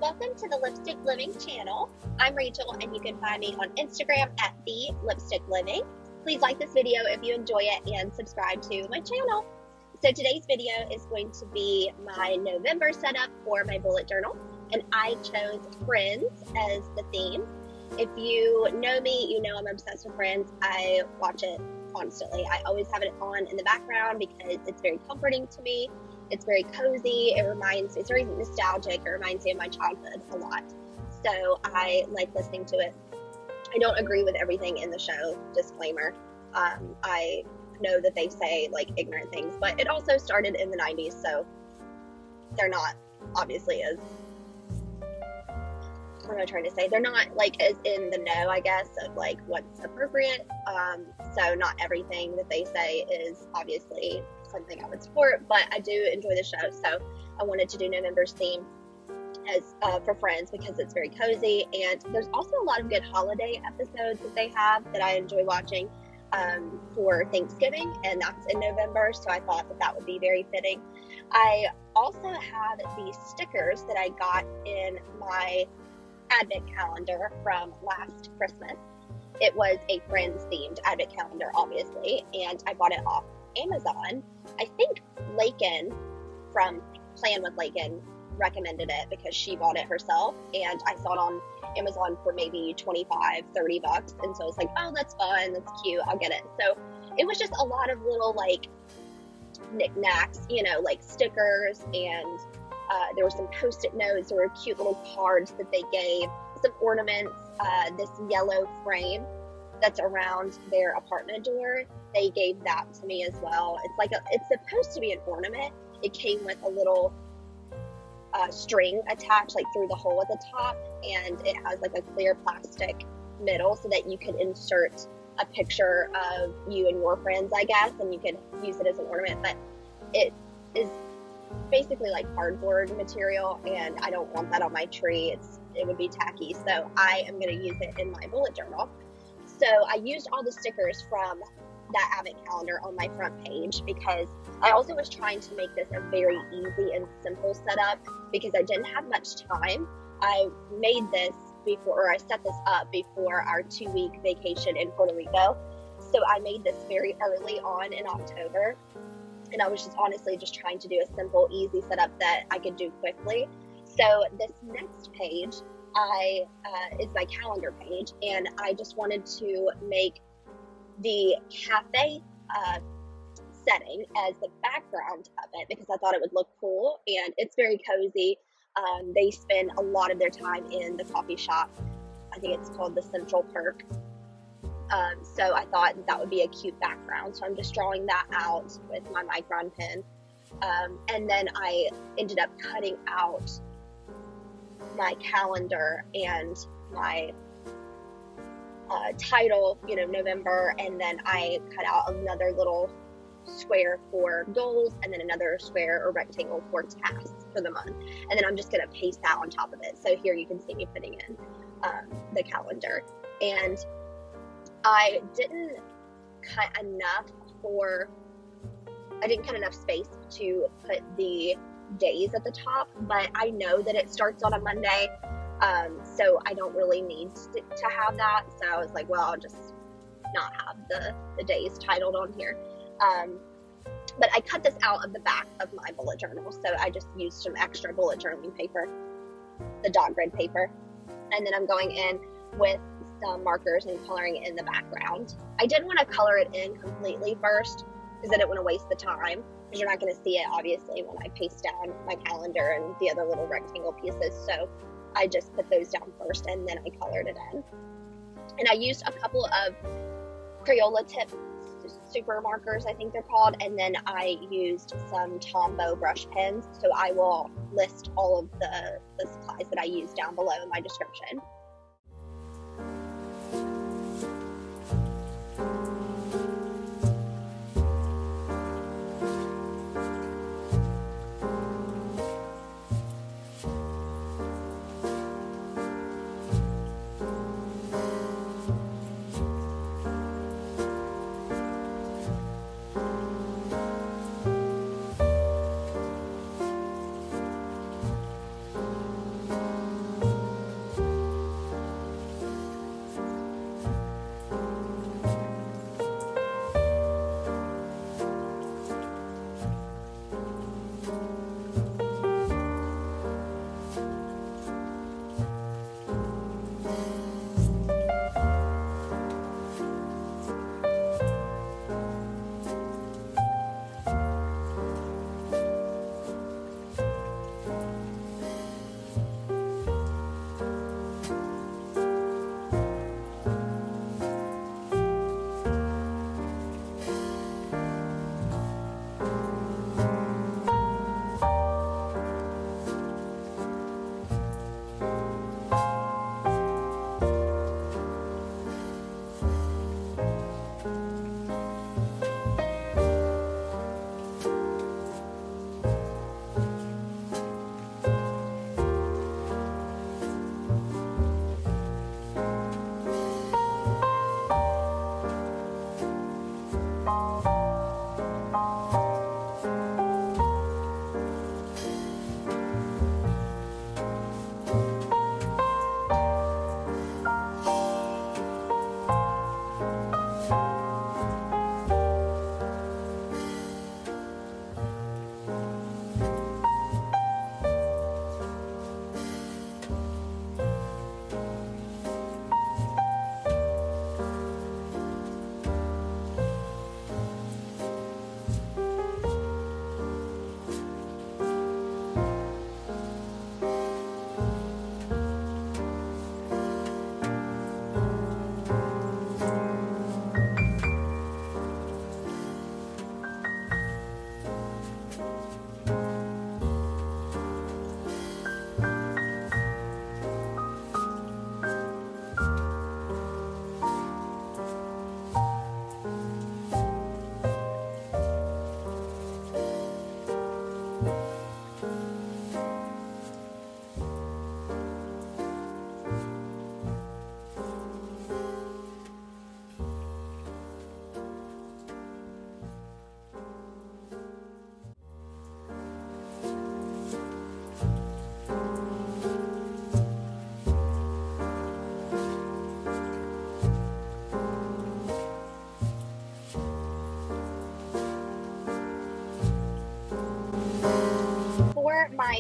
Welcome to the Lipstick Living channel. I'm Rachel and you can find me on Instagram at The Lipstick Living. Please like this video if you enjoy it and subscribe to my channel. So today's video is going to be my November setup for my bullet journal, and I chose Friends as the theme. If you know me, you know I'm obsessed with Friends. I watch it constantly. I always have it on in the background because it's very comforting to me. It's very cozy. It's very nostalgic. It reminds me of my childhood a lot. So I like listening to it. I don't agree with everything in the show, disclaimer. I know that they say like ignorant things, but it also started in the 90s, so they're not obviously as, what am I trying to say? They're not like as in the know, I guess, of like what's appropriate. So not everything that they say is obviously something I would support, but I do enjoy the show. So I wanted to do November's theme as for Friends because it's very cozy, and there's also a lot of good holiday episodes that they have that I enjoy watching for Thanksgiving, and that's in November, so I thought that would be very fitting. I also have these stickers that I got in my advent calendar from last Christmas. It was a Friends themed advent calendar, obviously, and I bought it off Amazon. I think Lakin from Plan with Lakin recommended it because she bought it herself, and I saw it on Amazon for maybe 25, 30 bucks, and so I was like, oh, that's fun, that's cute, I'll get it. So it was just a lot of little like knickknacks, you know, like stickers, and there were some post-it notes, there were cute little cards that they gave, some ornaments, this yellow frame that's around their apartment door, they gave that to me as well. It's supposed to be an ornament. It came with a little string attached like through the hole at the top, and it has like a clear plastic middle so that you could insert a picture of you and your friends, I guess, and you could use it as an ornament. But it is basically like cardboard material, and I don't want that on my tree. It would be tacky, so I am going to use it in my bullet journal. So I used all the stickers from that advent calendar on my front page because I also was trying to make this a very easy and simple setup because I didn't have much time. I made this before, or I set this up before our 2-week vacation in Puerto Rico. So I made this very early on in October, and I was just honestly just trying to do a simple, easy setup that I could do quickly. So this next page is my calendar page, and I just wanted to make the cafe setting as the background of it because I thought it would look cool, and it's very cozy. They spend a lot of their time in the coffee shop. I think it's called the Central Perk. So I thought that would be a cute background. So I'm just drawing that out with my micron pen. And then I ended up cutting out my calendar and my title, you know, November, and then I cut out another little square for goals and then another square or rectangle for tasks for the month, and then I'm just going to paste that on top of it. So here you can see me putting in the calendar, and I didn't cut enough space to put the days at the top, but I know that it starts on a Monday, so I don't really need to have that. So I was like, well, I'll just not have the days titled on here. But I cut this out of the back of my bullet journal, so I just used some extra bullet journaling paper, the dot grid paper, and then I'm going in with some markers and coloring in the background. I didn't want to color it in completely first because I didn't want to waste the time, because you're not going to see it obviously when I paste down my calendar and the other little rectangle pieces. So I just put those down first and then I colored it in. And I used a couple of Crayola tip super markers, I think they're called, and then I used some Tombow brush pens. So I will list all of the supplies that I use down below in my description.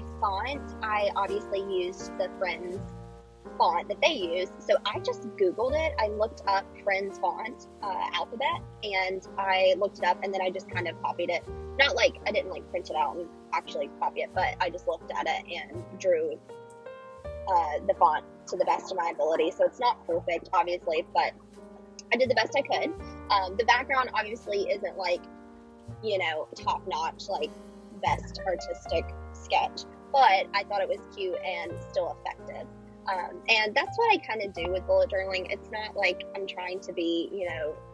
my font, I obviously used the Friends font that they use. So I just Googled it. I looked up Friends font alphabet, and I looked it up, and then I just kind of copied it. Not like I didn't like print it out and actually copy it, but I just looked at it and drew the font to the best of my ability. So it's not perfect, obviously, but I did the best I could. The background obviously isn't like, top notch, like best artistic sketch, but I thought it was cute and still effective. And that's what I kind of do with bullet journaling. It's not like I'm trying to be,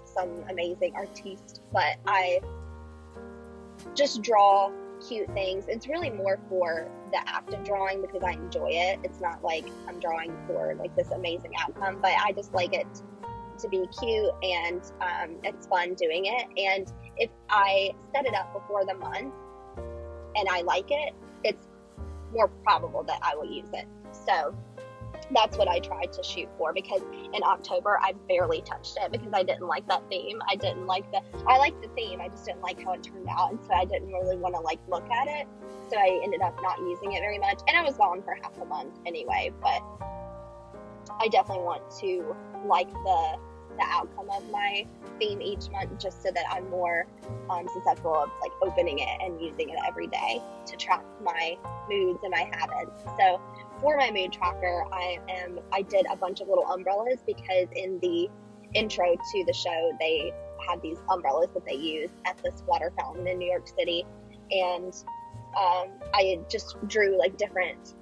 some amazing artiste, but I just draw cute things. It's really more for the act of drawing because I enjoy it. It's not like I'm drawing for like this amazing outcome, but I just like it to be cute, and it's fun doing it. And if I set it up before the month and I like it, it's more probable that I will use it. So that's what I tried to shoot for, because in October I barely touched it because I didn't like that theme. I liked the theme, I just didn't like how it turned out, and so I didn't really want to like look at it. So I ended up not using it very much, and I was gone for half a month anyway, but I definitely want to like the outcome of my theme each month, just so that I'm more susceptible of like opening it and using it every day to track my moods and my habits. So for my mood tracker, I did a bunch of little umbrellas, because in the intro to the show, they had these umbrellas that they use at this water fountain in New York City. And I just drew like different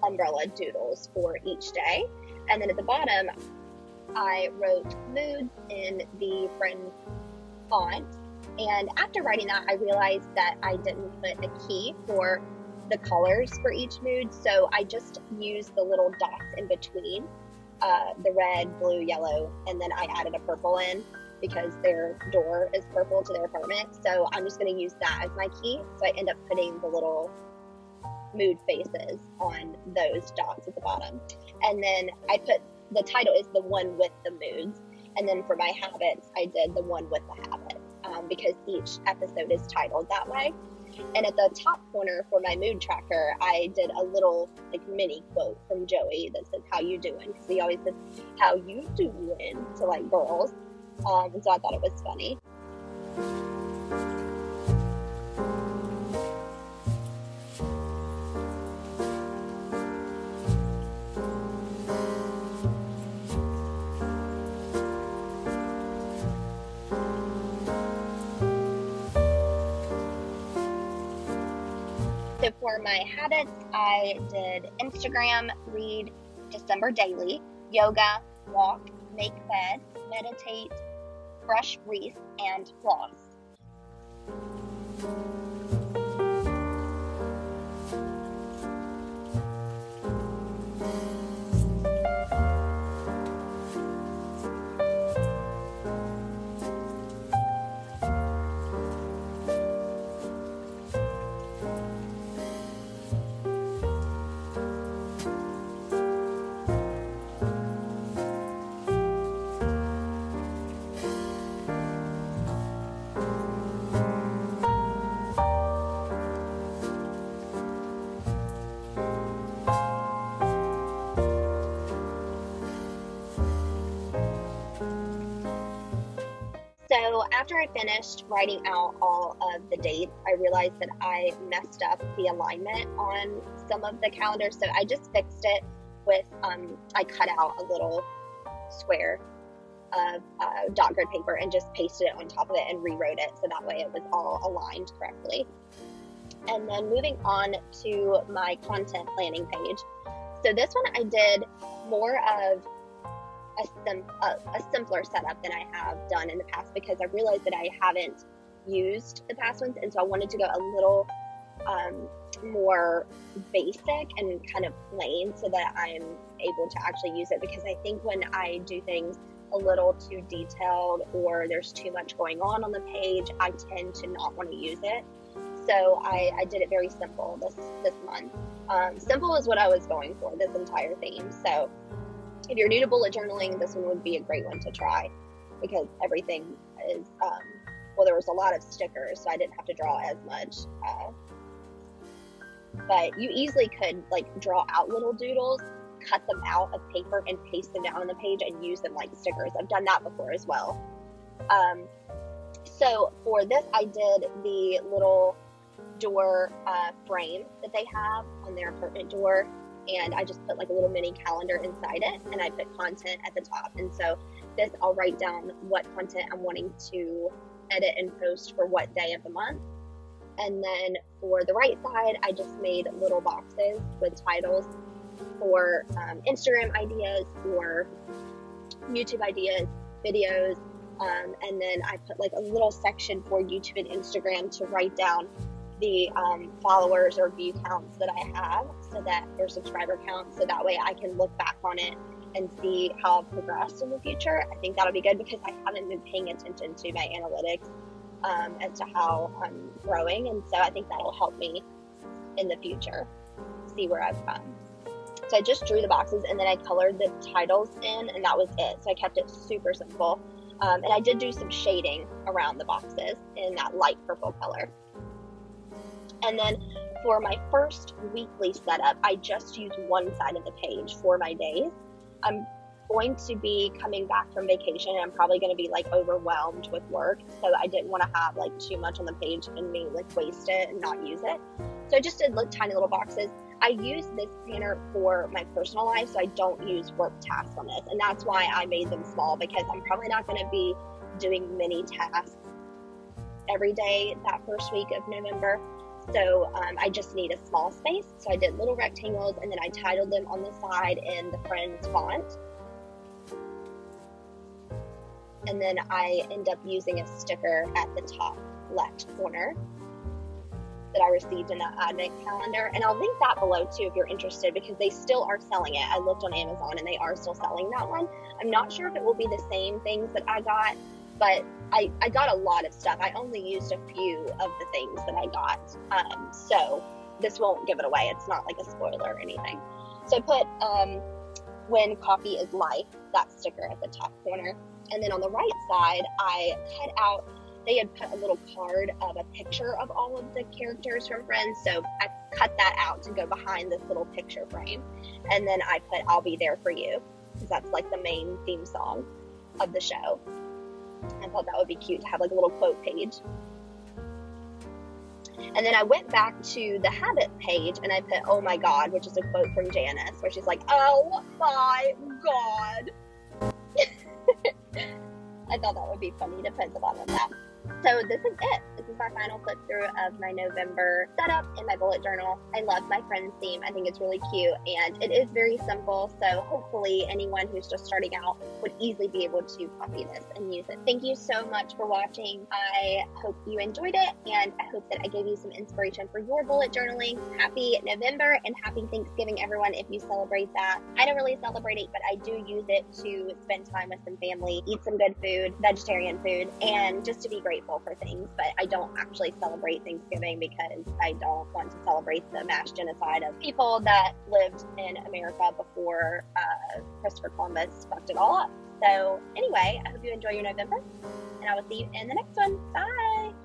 umbrella doodles for each day. And then at the bottom, I wrote moods in the Friends font. And after writing that, I realized that I didn't put a key for the colors for each mood, so I just used the little dots in between, the red, blue, yellow, and then I added a purple in because their door is purple to their apartment. So I'm just going to use that as my key. So I end up putting the little mood faces on those dots at the bottom. And then I put, the title is the one with the moods. And then for my habits, I did the one with the habits, because each episode is titled that way. And at the top corner for my mood tracker, I did a little like mini quote from Joey that says, "How you doing?" Because he always says, "How you doing?" to like girls. And so I thought it was funny. So for my habits, I did Instagram, read December daily, yoga, walk, make bed, meditate, brush wreath, and floss. So after I finished writing out all of the dates, I realized that I messed up the alignment on some of the calendars. So I just fixed it with, I cut out a little square of dot grid paper and just pasted it on top of it and rewrote it. So that way it was all aligned correctly. And then moving on to my content planning page. So this one I did more of a simpler setup than I have done in the past, because I realized that I haven't used the past ones, and so I wanted to go a little more basic and kind of plain so that I'm able to actually use it, because I think when I do things a little too detailed or there's too much going on the page, I tend to not want to use it. So I did it very simple this month. Simple is what I was going for this entire theme. So if you're new to bullet journaling, this one would be a great one to try, because everything is, there was a lot of stickers, so I didn't have to draw as much but you easily could like draw out little doodles, cut them out of paper and paste them down on the page and use them like stickers. I've done that before as well. So for this, I did the little door frame that they have on their apartment door, and I just put like a little mini calendar inside it, and I put content at the top. And so this, I'll write down what content I'm wanting to edit and post for what day of the month. And then for the right side, I just made little boxes with titles for Instagram ideas or YouTube ideas, videos. And then I put like a little section for YouTube and Instagram to write down the followers or view counts that I have, so that, or subscriber counts, so that way I can look back on it and see how I've progressed in the future. I think that'll be good because I haven't been paying attention to my analytics as to how I'm growing, and so I think that'll help me in the future see where I've come. So I just drew the boxes and then I colored the titles in, and that was it. So I kept it super simple. And I did do some shading around the boxes in that light purple color. And then for my first weekly setup, I just used one side of the page for my days. I'm going to be coming back from vacation, and I'm probably going to be like overwhelmed with work. So I didn't want to have like too much on the page and me like waste it and not use it. So I just did like tiny little boxes. I use this planner for my personal life, so I don't use work tasks on this. And that's why I made them small, because I'm probably not going to be doing many tasks every day that first week of November. So I just need a small space. So I did little rectangles, and then I titled them on the side in the Friends font. And then I end up using a sticker at the top left corner that I received in that advent calendar. And I'll link that below too if you're interested, because they still are selling it. I looked on Amazon and they are still selling that one. I'm not sure if it will be the same things that I got, but I got a lot of stuff. I only used a few of the things that I got. So this won't give it away. It's not like a spoiler or anything. So I put when coffee is life, that sticker at the top corner. And then on the right side, I cut out, they had put a little card of a picture of all of the characters from Friends. So I cut that out to go behind this little picture frame. And then I put I'll Be There For You, because that's like the main theme song of the show. I thought that would be cute to have like a little quote page. And then I went back to the habit page and I put "Oh my God," which is a quote from Janice, where she's like, "Oh my God." I thought that would be funny to put at the bottom of that. So this is it. This is my final flip through of my November setup in my bullet journal. I love my Friends theme. I think it's really cute, and it is very simple. So hopefully anyone who's just starting out would easily be able to copy this and use it. Thank you so much for watching. I hope you enjoyed it, and I hope that I gave you some inspiration for your bullet journaling. Happy November and happy Thanksgiving, everyone, if you celebrate that. I don't really celebrate it, but I do use it to spend time with some family, eat some good food, vegetarian food, and just to be grateful for things. But I don't actually celebrate Thanksgiving because I don't want to celebrate the mass genocide of people that lived in America before Christopher Columbus fucked it all up. So anyway, I hope you enjoy your November, and I will see you in the next one. Bye!